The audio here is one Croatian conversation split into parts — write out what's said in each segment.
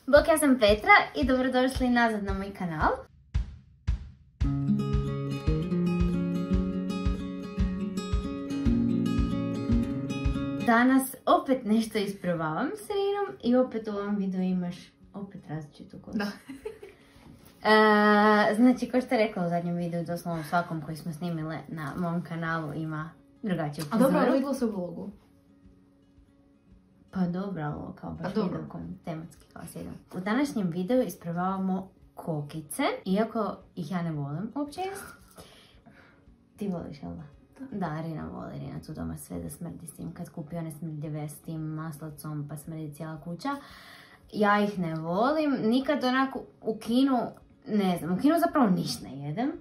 Bok, ja sam Petra i dobrodošli nazad na moj kanal. Danas opet nešto isprobavam s Rinom i opet u ovom videu imaš opet različitu kosu. Da. Znači, kao što je rekla u zadnjem videu, doslovno svakom koji smo snimile na mom kanalu ima drugačiju frizuru. A dobro, vidjela se u vlogu. Pa dobro, ali kao baš video kojem tematski kao sjedam. U današnjem videu isprobavamo kokice, iako ih ja ne volim uopće jest. Ti voliš, jel da? Da, Rina voli, Rina tu doma sve da smrdi s tim. Kad kupi one smrdljive s tim maslacom pa smrdi cijela kuća. Ja ih ne volim, nikad onako u kinu, ne znam, u kinu zapravo ništa ne jedem.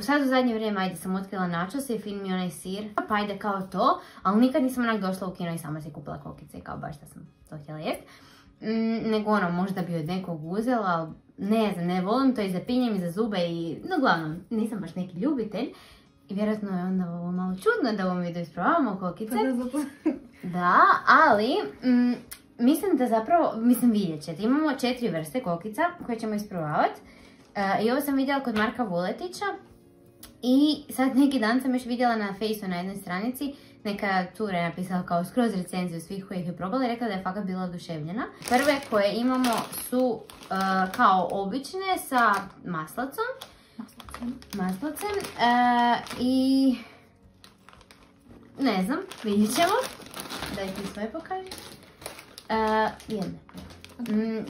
Sad u zadnje vrijeme, ajde, sam otkrila načose i fin mi onaj sir, pa ajde kao to, ali nikad nisam onak došla u kino i sama si kupila kokice kao baš da sam to htjela jest. Nego ono, možda bi od nekog uzela, ali ne znam, ne volim to i za pinjem i za zube i, no uglavnom, nisam baš neki ljubitelj. I vjerojatno je onda ovo malo čudno da u ovom videu isprobavamo kokice. Da, ali mislim da zapravo, vidjet ćete, imamo 4 vrste kokica koje ćemo isprobavati. I ovo sam vidjela kod Marka Vuletića i sad neki dan sam još vidjela na Faceu na jednoj stranici, neka tura je napisala kao skroz recenziju svih kojih je probala i rekla da je fakat bila oduševljena. Prve koje imamo su kao obične sa maslacom. I ne znam, vidjet ćemo. Daj ti svoje pokaži. Jedne.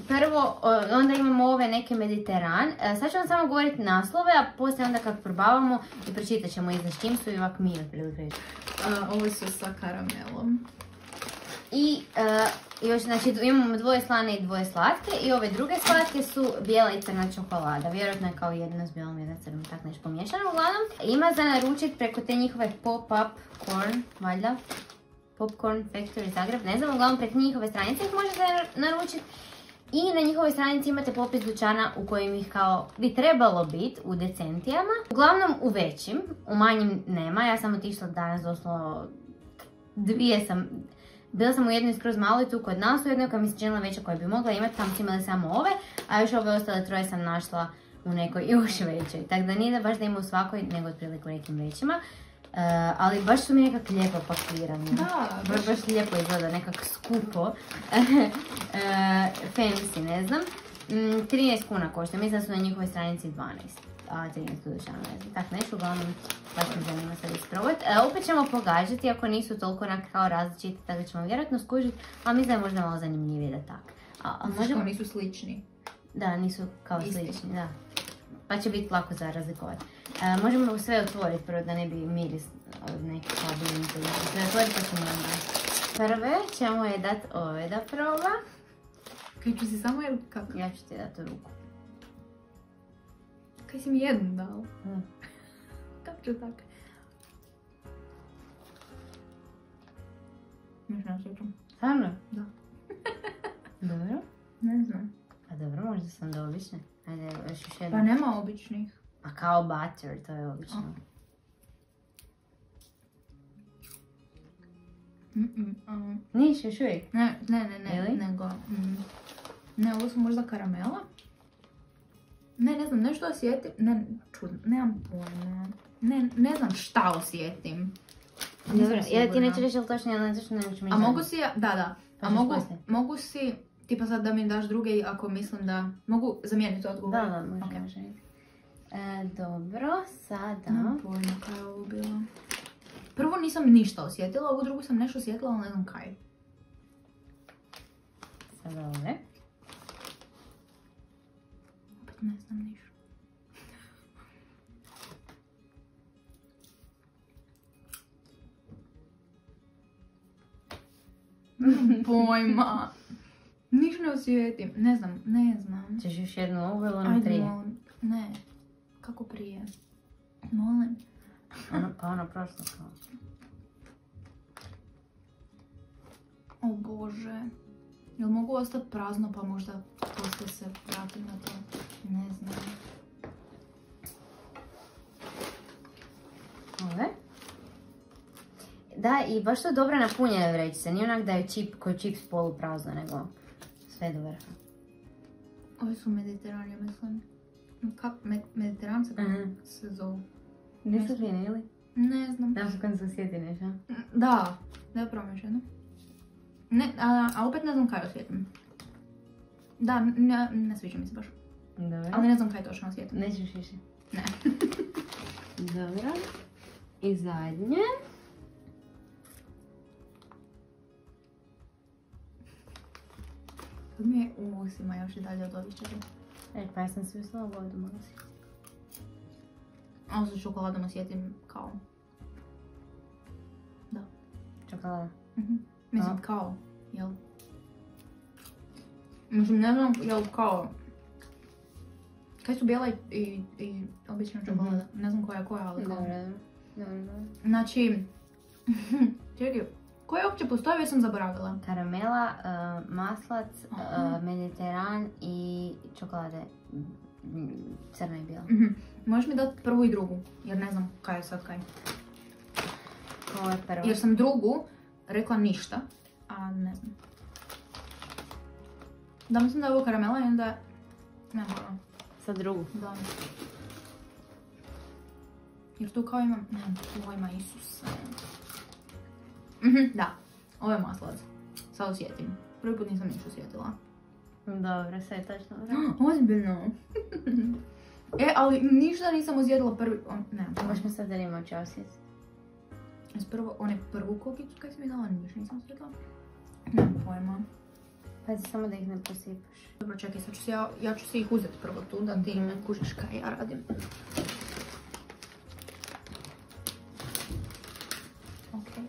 Prvo, onda imamo ove neke mediteran. Sad ću vam samo govoriti naslove, a poslije onda kako probavamo i pročitat ćemo iza s čim su i ovak mi otprilike. Ove su sa karamelom. I još, znači, imamo 2 slane i 2 slatke i ove druge slatke su bijela i crna čokolada. Vjerojatno je kao jedna s bijelom, jedna crnom, tako nešto pomiješano. Uglavnom, ima za naručit preko te njihove pop-up corn, valjda. Popcorn Factory Zagreb, ne znam, uglavnom preko njihove stranice ih možete naručiti. I na njihovoj stranici imate popis dućana u kojim ih kao bi trebalo biti u decentijama. Uglavnom u većim, u manjim nema. Ja sam otišla danas doslovno bila sam u jednoj skroz malo i tu kod nas u jednoj koja mi se činila veća koja bi mogla imati, tam su imali samo ove, a još ove ostale 3 sam našla u nekoj još većoj. Tako da nije da baš da ima u svakoj, nego otprilike u nekim većima. Ali baš su mi nekak lijepo pakirani. Da, baš lijepo izgleda, nekak skupo. Fancy, ne znam. 13 kuna košta, mislim da su na njihovoj stranici 12. A 13 dušana, ne znam. Tak nešto, uglavnom, baš mi zanima sad isprobati. Opet ćemo pogađati, ako nisu toliko kao različiti, tako da ćemo vjerojatno skužiti, ali mislim da je možda malo zanimljivije da tak. Možemo nisu slični. Da, nisu kao slični, da. Pa će biti lako za razlikovati. Možemo sve otvoriti prvo da ne bi miris od neke slabine. Sve otvoriti pa ćemo onda. Prve ćemo je dati ove da proba. Kaj ću si samo ili kako? Ja ću ti dati u ruku. Kaj si mi jednu dala? Kako ću tako? Još ne osjećam. Stvarno? Da. Dobro? Ne znam. Pa dobro, možda sam da obične. Ajde, još jedno. Pa nema običnih. A kao butter, to je obično. Niš još uvijek? Ne, Ili? nego... Ne, ovo su možda karamela. Ne znam, nešto osjetim. Ne, čudno, nemam pojma. Ne znam šta osjetim. Dobro, ja ti neću reći, ali točno ja ne ću mi želim. A mogu si, da. A mogu si, tipa sad da mi daš druge ako mislim da... Mogu zamijeniti odgovor? Da, može. Dobro, sada... Nemam pojma kaj je ovo bilo. Prvo nisam ništa osjetila, ovu drugu sam nešto osjetila, ali ne znam kaj. Sada ove. Opet ne znam ništa. Nemam pojma. Ništa ne osjetim. Ne znam. Češ još jednu ovu ili ono prije? Ne. Kako prije? Molim. Pa ono prošlo kao. O Bože. Jel mogu ostati prazno pa možda poslije se vratim na to? Ne znam. Ove? Da, i baš su dobro napunjene vrećice. Nije onak da je čip koji čips poluprazno, nego Sve do vrha. Ovi su mediteran, ja mislim. Mediteranci se zovu. Nisu fini ili? Ne znam. Da su kad se osjeti nešto. Da probam još jedno. Ne, a opet ne znam kaj osjetim. Da, ne sviđa mi se baš. Dobro. Ali ne znam kaj točno osjetim. Nećeš više. Ne. Dobro. I zadnje. Sad mi je u usima još i dalje od ovih čega. Pa ja sam si mislila vodu malo si. A ovo sa čokoladom osjetim kao... Da. Čokolada. Mislim kao, jel? Mislim, ne znam, jel kao... Kaj su bijela i obična čokolada? Ne znam koja, ali kao... Dobro. Znači... Čekaj, koje uopće postoje, već sam zaboravila. Karamela, maslac, mediteran i čokolade. Crna i bijela. Možeš mi dati prvu i drugu, jer ne znam kaj je sad kaj. Ovo je prvo. Jer sam drugu rekla ništa, a ne znam. Da, mislim da je ovo karamela i onda... Ne moram. Sad drugu. Da. Jer tu kao imam... Ne, ovo ima Isuse. Da, ovo je maslac. Sad osjetim. Prvi put nisam ništa osjetila. Dobro, sve je točno. Ozbiljno. Ali ništa nisam osjetila prvi... Ne. Možeš mi sad da ima će osjetiti. One prvu kokicu kaj si mi dala, ništa nisam osjetila. Nemam pojma. Pazi samo da ih ne posipaš. Dobro, čekaj, sad ću se ja ću se ih uzeti prvo tu, da ti ne kužiš kaj ja radim. Okej.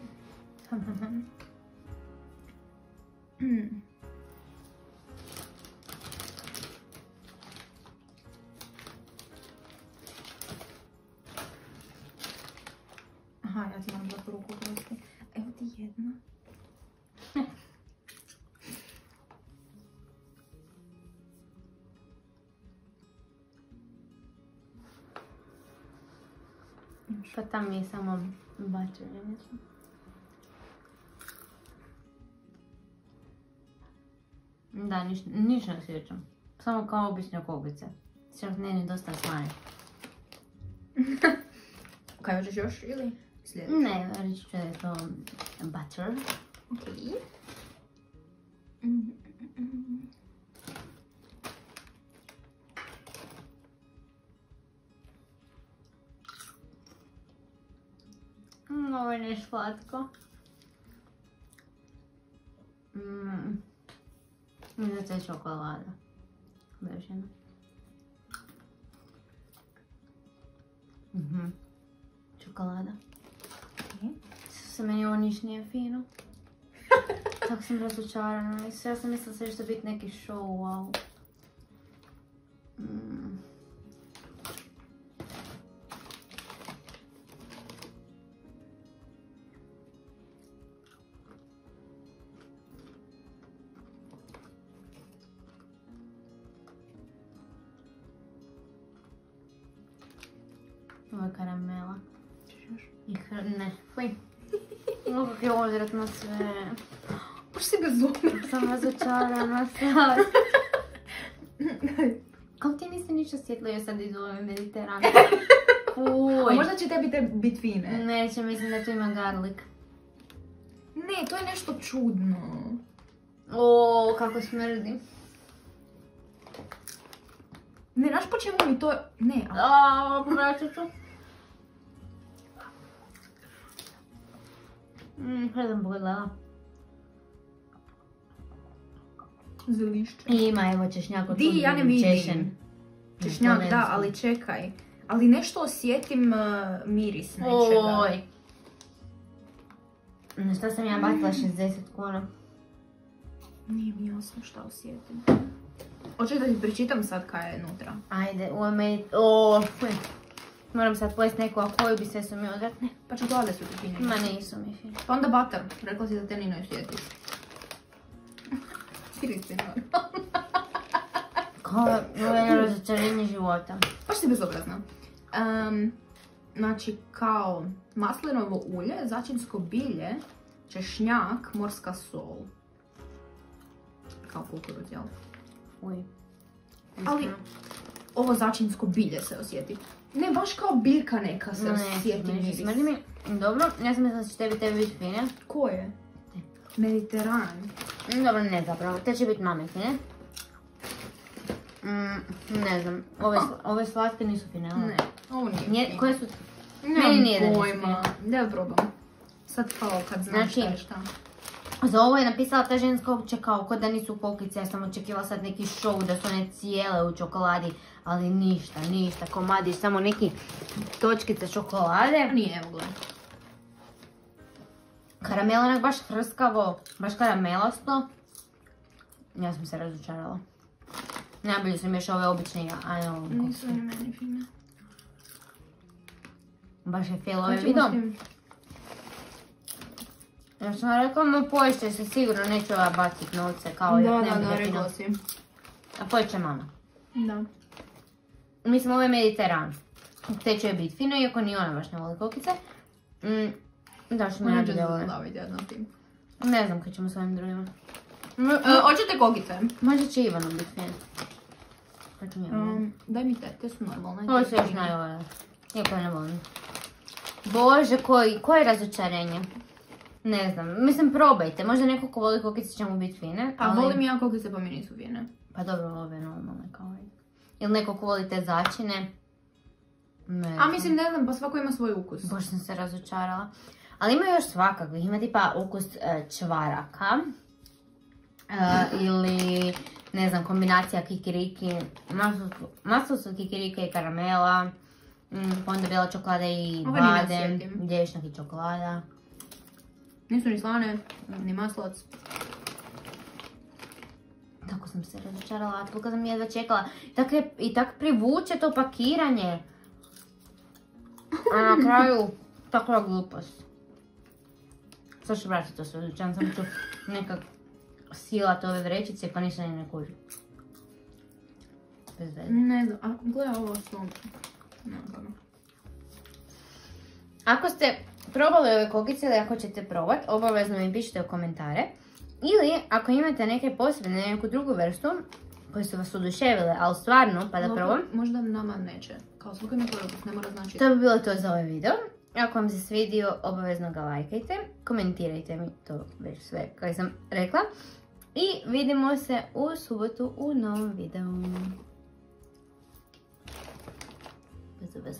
Aha, ja ti imam za ruku uzeti. Evo ti jedna. Pa tam je samo bačenje nešto. Da, ništa ne sjećam. Samo kao obične kokice. Čak ne dosta slane. Kaj hoćeš još ili sljedeće? Ne, reći ću da je to butter. Okej. Ovo je nešto slatko. Mislim da je čokolada. Još jedno. Čokolada. Se meni ovo niš nije fino. Tako sam razočarana. Ja sam mislila da će biti neki show, wow. Ovo je karamela. I ne, fuj. Ovo kako je odvratno sve. Baš si bezumna. Sam razočarana sad. Kako ti nisi ništa osjetila još sad iz ove mediterane? Fuj. A možda će tebi biti fine. Neće, mislim da tu ima garlic. Ne, to je nešto čudno. O, kako smrdi. Ne, znaš po čemu mi to... Ne, vraćat ću. Kada sam pogledala. Zelišće. I ima evo češnjak od Di, ja ne vidim. češen. Češnjak, da, ali čekaj. Ali nešto osjetim miris nečega. Oj. Na šta sam ja bacila 60 kuna? Nije mi jasno šta osjetim. Hoćeš da ti pričitam sad kaj je nutra? Ajde, moram sad pojesti neku, a koju bi sve su mi odvratne? Pa čokolade su ti fine. Ma nisu mi fine. Pa onda butter, rekla si da te ni ne osjetiš. Ti nisi normalna. Ovo je razočarenje života. Baš si bezobrazna. Znači kao maslinovo ulje, začinsko bilje, češnjak, morska sol. kao kukuruz, jel? Uj. Ali ovo začinsko bilje se osjeti. Ne, baš kao biljka neka se osjeti miris. Smrdi mi. Dobro, ja sam mislila da će tebi biti fine. Koje? Mediteran. Dobro, ne zapravo, te će biti mame fine. Ne znam, ove slatke nisu fine, ali? Ne, ovo nije fine. Koje su? Meni nije pojma. Da probam. Sad kao kad znam šta je šta. Za ovo je napisala ta ženska uopće kao kod da nisu kokice, ja sam očekivala sad neki show da su one cijele u čokoladi, ali ništa, komadiš, samo neki točkice čokolade. Nije, evo gledaj. Karamel onak baš hrskavo, baš karamelasto. Ja sam se razočarala. Najbolje sam još ove obične, a ne ovo. Nisu ni meni fine. Baš je fail ovaj video. Ja sam rekla, poješće se sigurno, neću ova bacit novce kao Da, rekla si. A pojeće mama. Da. Mislim, ovo je Mediteran. Te će biti fino, iako ni ona baš ne voli kokice. Da, što me najbolje vole. Ne znam kad ćemo s ovim drugima. Hoćete kokice? Možda će Ivanu biti fino. Daj mi te su normalne. Ovo se još najvole. Iako ne volim. Bože, koje razočarenje. Ne znam, mislim probajte, možda neko ko voli kokice će mu biti fine. A volim ja kokice pa mi nisu fine. Pa dobro, ove normalne kao i. Ili neko ko voli te začine. A mislim ne znam, pa svako ima svoj ukus. Baš sam se razočarala. Ali ima još svakakvih, ima tipa ukus čvaraka. Ili, ne znam, kombinacija kikiriki, masovskog kikirike i karamela. Onda bijela čokolada i badem, lješnjak i čokolada. Nisu ni slane, ni maslac. Tako sam se razočarala, toliko sam jedva čekala. I tak privuče to pakiranje. A na kraju, takva glupost. Sad ću vratiti to sve razočaran, samo ću nekak silat ove vrećice pa ništa ne kužim. Bez veze. Ne znam, a gledaj ovo su... Ako ste probali ove kokice ili ako ćete probat, obavezno mi pišite u komentare. Ili ako imate neke posebne, neku drugu vrstu koje su vas oduševile, ali stvarno, pa da probam. Možda nama neće, kao svako ima koji okus, ne mora znači. To bi bilo to za ovaj video. Ako vam se svidio, obavezno ga lajkajte, komentirajte mi to već sve kako sam rekla. I vidimo se u subotu u novom videu. Bez.